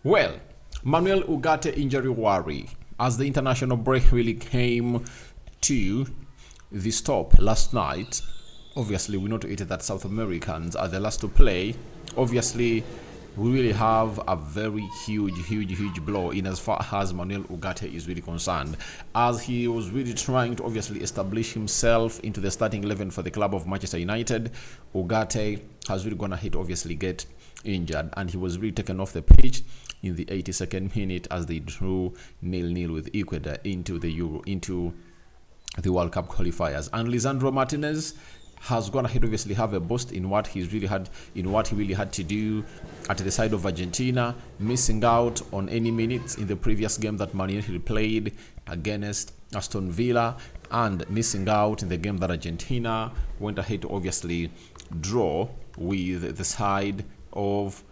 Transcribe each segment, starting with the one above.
Well, Manuel Ugarte injury worry as the international break really came to the stop last night. Obviously, we noted that South Americans are the last to play. Obviously, we really have a very huge blow in as far as Manuel Ugarte is really concerned, as he was really trying to obviously establish himself into the starting 11 for the club of Manchester United. Ugarte has really gone ahead to obviously get injured, and he was really taken off the pitch in the 82nd minute as they drew 0-0 with Ecuador into the World Cup qualifiers. And Lisandro Martinez has gone ahead obviously have a boost in what he really had to do at the side of Argentina, missing out on any minutes in the previous game that Man United played against Aston Villa, and missing out in the game that Argentina went ahead to obviously draw with the side of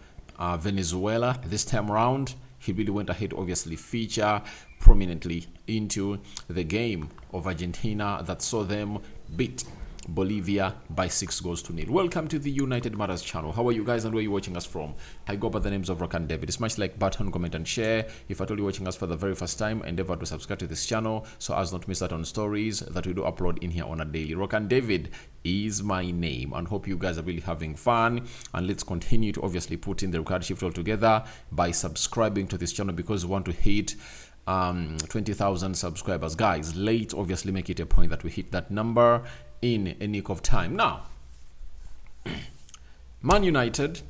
Venezuela. This time around, he really went ahead to obviously feature prominently into the game of Argentina that saw them beat Bolivia by 6-0. Welcome to the United Matters channel. How are you guys and where are you watching us from? I go by the names of Rock and David. Smash like button, comment and share. If at all you're watching us for the very first time, endeavor to subscribe to this channel so as not to miss out on stories that we do upload in here on a daily. Rock and David is my name, and hope you guys are really having fun. And let's continue to obviously put in the required shift all together by subscribing to this channel, because we want to hit 20,000 subscribers. Guys, let's obviously make it a point that we hit that number in a nick of time. Now, Man United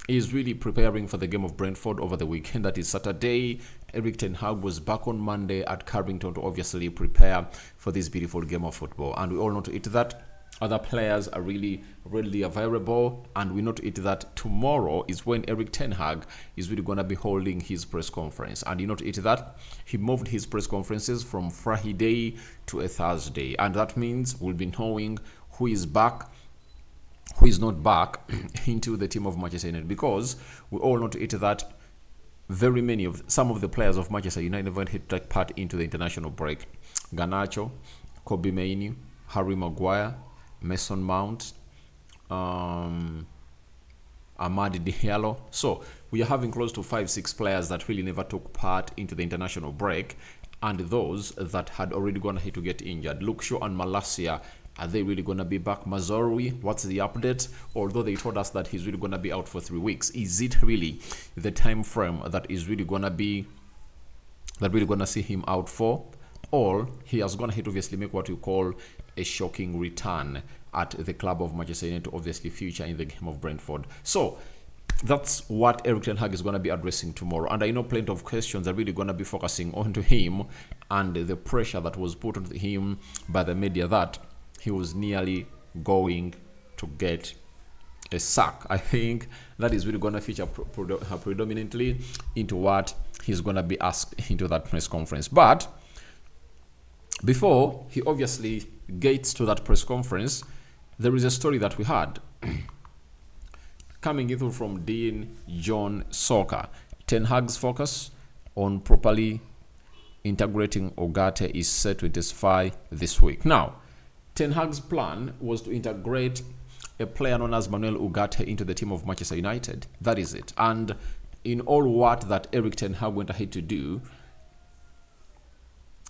is really preparing for the game of Brentford over the weekend. That is Saturday. Erik ten Hag was back on Monday at Carrington to obviously prepare for this beautiful game of football, and we all know to it that other players are really readily available, and we know to it that tomorrow is when Erik ten Hag is really going to be holding his press conference. And you know to it that he moved his press conferences from Friday to a Thursday, and that means we'll be knowing who is back, who is not back into the team of Manchester United, because we all know to it that some of the players of Manchester United went to take part into the international break. Garnacho, Kobe Mainoo, Harry Maguire, Mason Mount, Amadi Diallo. So we are having close to 5-6 players that really never took part into the international break, and those that had already gone ahead to get injured. Luke Shaw and Malacia, are they really going to be back? Mazorui, what's the update? Although they told us that he's really going to be out for 3 weeks, is it really the time frame that is really going to be see him out for? Or he has gone ahead to obviously make what you call a shocking return at the club of Manchester United to obviously feature in the game of Brentford. So that's what Erik ten Hag is going to be addressing tomorrow. And I know plenty of questions are really going to be focusing onto him and the pressure that was put on him by the media that he was nearly going to get a sack. I think that is really going to feature predominantly into what he's going to be asked into that press conference. But before he obviously gets to that press conference, there is a story that we had coming in through from Dean John Soccer. Ten Hag's focus on properly integrating Ugarte is set to intensify this week. Now, Ten Hag's plan was to integrate a player known as Manuel Ugarte into the team of Manchester United. That is it. And in all what that Erik ten Hag went ahead to do,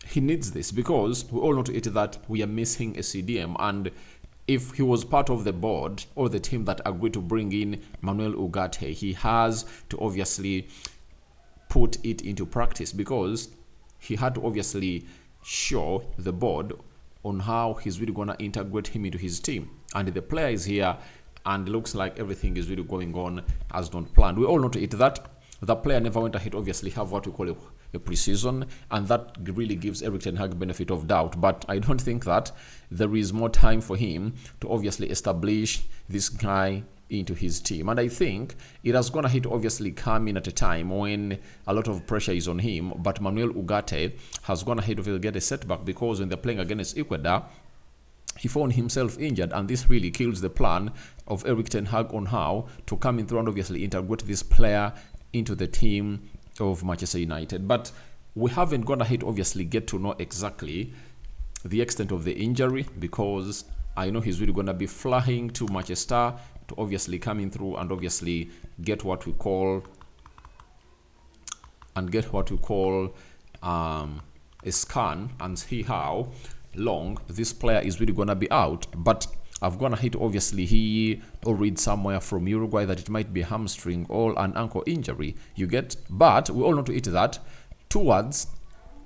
he needs this, because we all know to it that we are missing a CDM, and if he was part of the board or the team that agreed to bring in Manuel Ugarte, he has to obviously put it into practice, because he had to obviously show the board on how he's really going to integrate him into his team. And the player is here, and looks like everything is really going on as not planned. We all know to it that the player never went ahead to obviously have what we call a pre-season, and that really gives Erik ten Hag benefit of doubt. But I don't think that there is more time for him to obviously establish this guy into his team. And I think it has gone ahead to obviously come in at a time when a lot of pressure is on him. But Manuel Ugarte has gone ahead to get a setback, because when they're playing against Ecuador, he found himself injured, and this really kills the plan of Erik ten Hag on how to come in through and obviously integrate this player into the team of Manchester United. But we haven't gone ahead to obviously get to know exactly the extent of the injury, because I know he's really going to be flying to Manchester to obviously come in through and obviously get what we call and get what we call a scan and see how long this player is really gonna be out. But I've gonna hit obviously he or read somewhere from Uruguay that it might be a hamstring or an ankle injury, you get. But we all know to hit that towards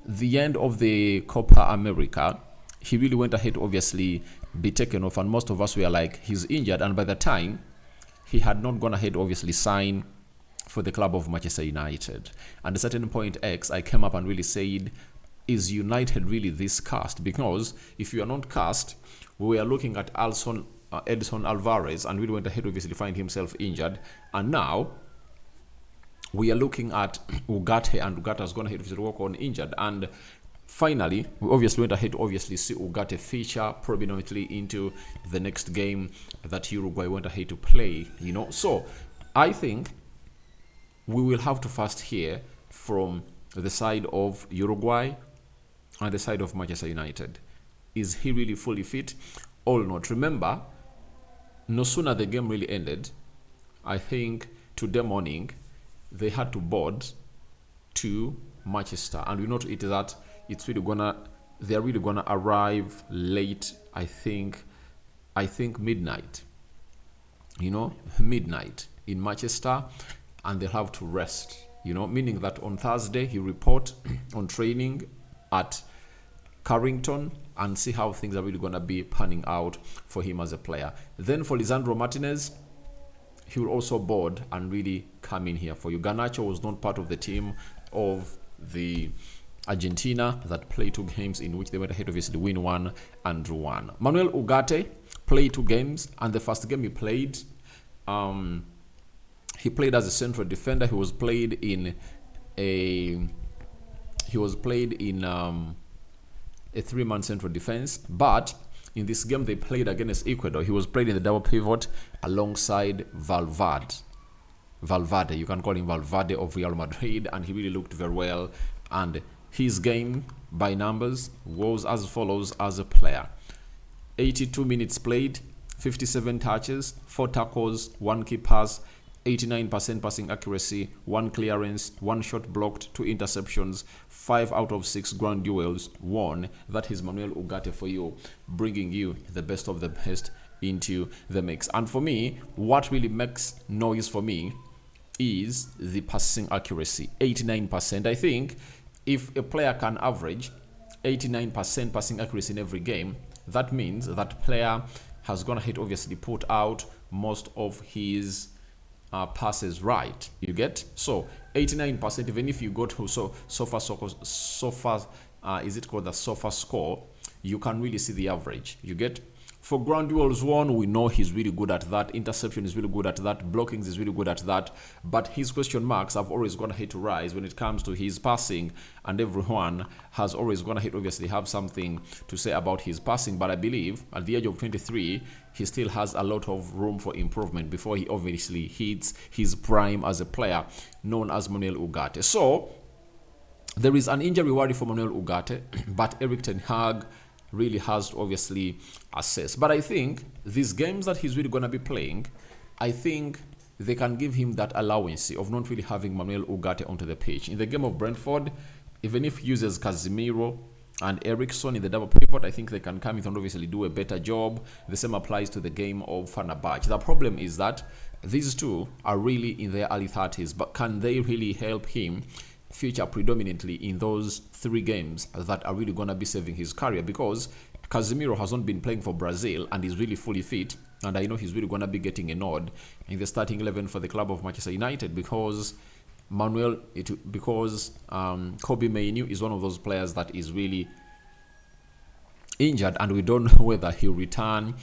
the end of the Copa America, he really went ahead to obviously be taken off, and most of us were like, he's injured. And by the time, he had not gone ahead to obviously sign for the club of Manchester United. And at a certain point X, I came up and really said, is United really this cast? Because if you are not cast, we were looking at Edson Alvarez, and we went ahead to obviously find himself injured. And now we are looking at Ugarte, and Ugarte has gone ahead to work on injured. And finally, we obviously went ahead to obviously see Ugarte feature prominently into the next game that Uruguay went ahead to play, you know. So I think we will have to first hear from the side of Uruguay and the side of Manchester United. Is he really fully fit or not? Remember, no sooner the game really ended, I think today morning, they had to board to Manchester, and we know to it that they're really gonna arrive late. I think midnight, you know, midnight in Manchester, and they'll have to rest, you know, meaning that on Thursday he report on training at Carrington and see how things are really gonna be panning out for him as a player. Then for Lisandro Martinez, he will also board and really come in here for you. Garnacho was not part of the team of the Argentina that played 2 games in which they went ahead obviously win 1 and drew 1. Manuel Ugarte played 2 games, and the first game he played as a central defender. He was played in a 3-man central defense, but in this game they played against Ecuador, he was played in the double pivot alongside Valverde. You can call him Valverde of Real Madrid, and he really looked very well. And his game by numbers was as follows as a player: 82 minutes played, 57 touches, 4 tackles, 1 key pass, 89% passing accuracy, 1 clearance, 1 shot blocked, 2 interceptions, 5 out of 6 ground duels won. That is Manuel Ugarte for you, bringing you the best of the best into the mix. And for me, what really makes noise for me is the passing accuracy, 89%. I think if a player can average 89% passing accuracy in every game, that means that player has gone ahead obviously put out most of his passes right, you get. So 89%, even if you go to SofaScore, is it called the SofaScore, you can really see the average, you get. For ground duels won, we know he's really good at that. Interception is really good at that. Blockings is really good at that. But his question marks have always gone ahead to rise when it comes to his passing, and everyone has always gone ahead obviously have something to say about his passing. But I believe at the age of 23, he still has a lot of room for improvement before he obviously hits his prime as a player known as Manuel Ugarte. So there is an injury worry for Manuel Ugarte, but Erik ten Hag really has to obviously assess. But I think these games that he's really going to be playing, I think they can give him that allowance of not really having Manuel Ugarte onto the pitch. In the game of Brentford, even if he uses Casemiro and Eriksson in the double pivot, I think they can come in and obviously do a better job. The same applies to the game of Fenerbahce. The problem is that these two are really in their early 30s, but can they really help him feature predominantly in those 3 games that are really going to be saving his career? Because Casemiro has not been playing for Brazil and is really fully fit, and I know he's really going to be getting a nod in the starting 11 for the club of Manchester United, because Kobe Mainoo is one of those players that is really injured, and we don't know whether he'll return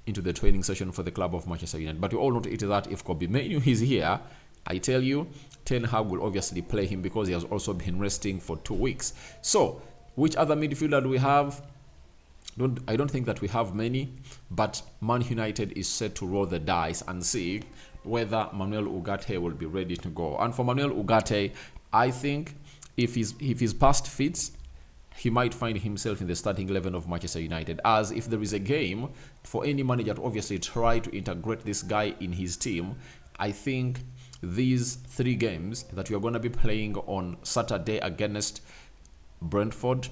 into the training session for the club of Manchester United. But we all know that if Kobe Mainoo is here, I tell you, Ten Hag will obviously play him because he has also been resting for 2 weeks. So, which other midfielder do we have? I don't think that we have many, but Man United is set to roll the dice and see whether Manuel Ugarte will be ready to go. And for Manuel Ugarte, I think if his past fits, he might find himself in the starting 11 of Manchester United. As if there is a game for any manager to obviously try to integrate this guy in his team, I think these 3 games that we are going to be playing on Saturday against Brentford,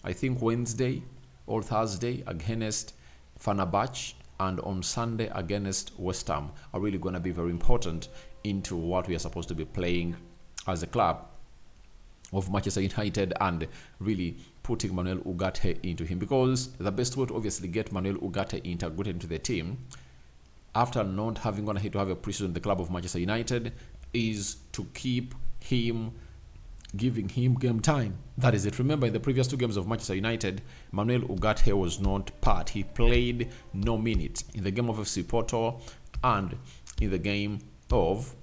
I think Wednesday or Thursday against Fenerbahce, and on Sunday against West Ham are really going to be very important into what we are supposed to be playing as a club of Manchester United, and really putting Manuel Ugarte into him, because the best way to obviously get Manuel Ugarte integrated into the team after not having gone ahead to have a preseason in the club of Manchester United is to keep him, giving him game time. That is it. Remember, in the previous 2 games of Manchester United, Manuel Ugarte was not part. He played no minutes in the game of FC Porto and in the game of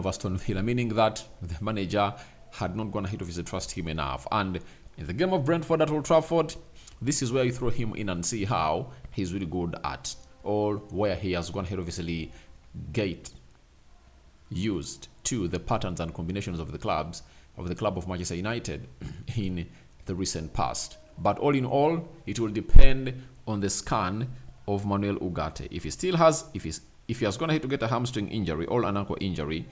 Aston Villa, meaning that the manager had not gone ahead to trust him enough. And in the game of Brentford at Old Trafford, this is where you throw him in and see how he's really good at, or where he has gone ahead obviously get used to the patterns and combinations of the club of Manchester United in the recent past. But all in all, it will depend on the scan of Manuel Ugarte. If he has gone ahead to get a hamstring injury or an ankle injury,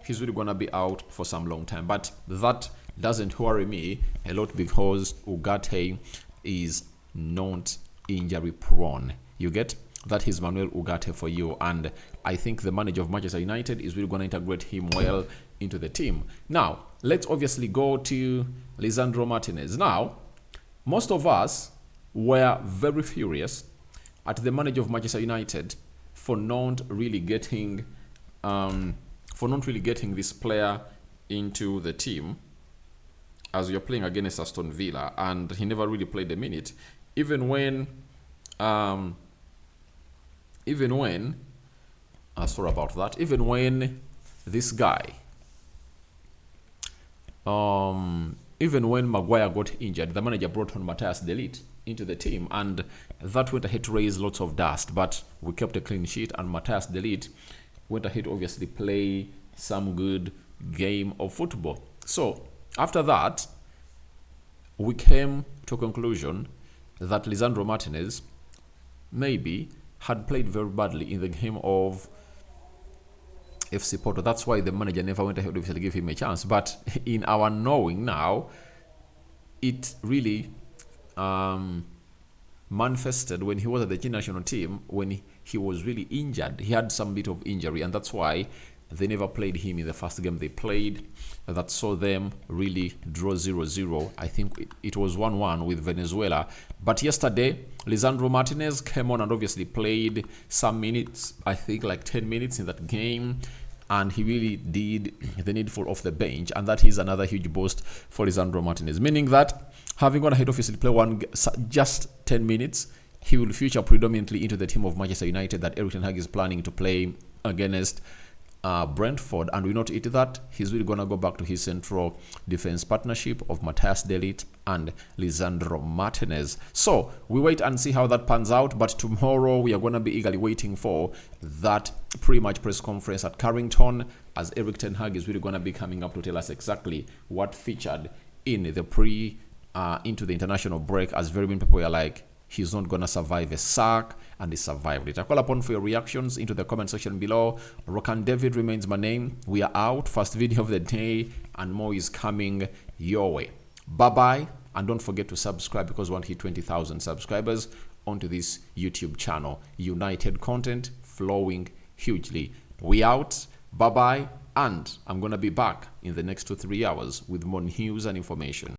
he's really going to be out for some long time. But that doesn't worry me a lot, because Ugarte is not injury prone. You get that? Is Manuel Ugarte for you, and I think the manager of Manchester United is really going to integrate him well into the team. Now, let's obviously go to Lisandro Martinez. Now, most of us were very furious at the manager of Manchester United for not really getting this player into the team as we are playing against Aston Villa, and he never really played a minute, even when this guy, even when Maguire got injured, the manager brought on Matthias de Ligt into the team, and that went ahead to raise lots of dust, but we kept a clean sheet, and Matthias de Ligt went ahead to obviously play some good game of football. So after that, we came to a conclusion that Lisandro Martinez maybe had played very badly in the game of FC Porto. That's why the manager never went ahead to give him a chance. But in our knowing now, it really manifested when he was at the national team, when he was really injured. He had some bit of injury, and that's why they never played him in the first game they played. That saw them really draw 0-0. I think it was 1-1 with Venezuela. But yesterday, Lisandro Martinez came on and obviously played some minutes, I think like 10 minutes in that game. And he really did the needful off the bench. And that is another huge boost for Lisandro Martinez. Meaning that having gone ahead obviously play just 10 minutes, he will feature predominantly into the team of Manchester United that Erik ten Hag is planning to play against Brentford. And we not eat that, he's really going to go back to his central defense partnership of Matthias de Ligt and Lisandro Martinez. So we wait and see how that pans out. But tomorrow we are going to be eagerly waiting for that pre-match press conference at Carrington, as Erik ten Hag is really going to be coming up to tell us exactly what featured in the into the international break, as very many people are like, he's not going to survive a sack, and he survived it. I call upon for your reactions into the comment section below. Rokan David remains my name. We are out. First video of the day, and more is coming your way. Bye-bye, and don't forget to subscribe, because we want to hit 20,000 subscribers onto this YouTube channel. United content flowing hugely. We out. Bye-bye, and I'm going to be back in the next 2-3 hours with more news and information.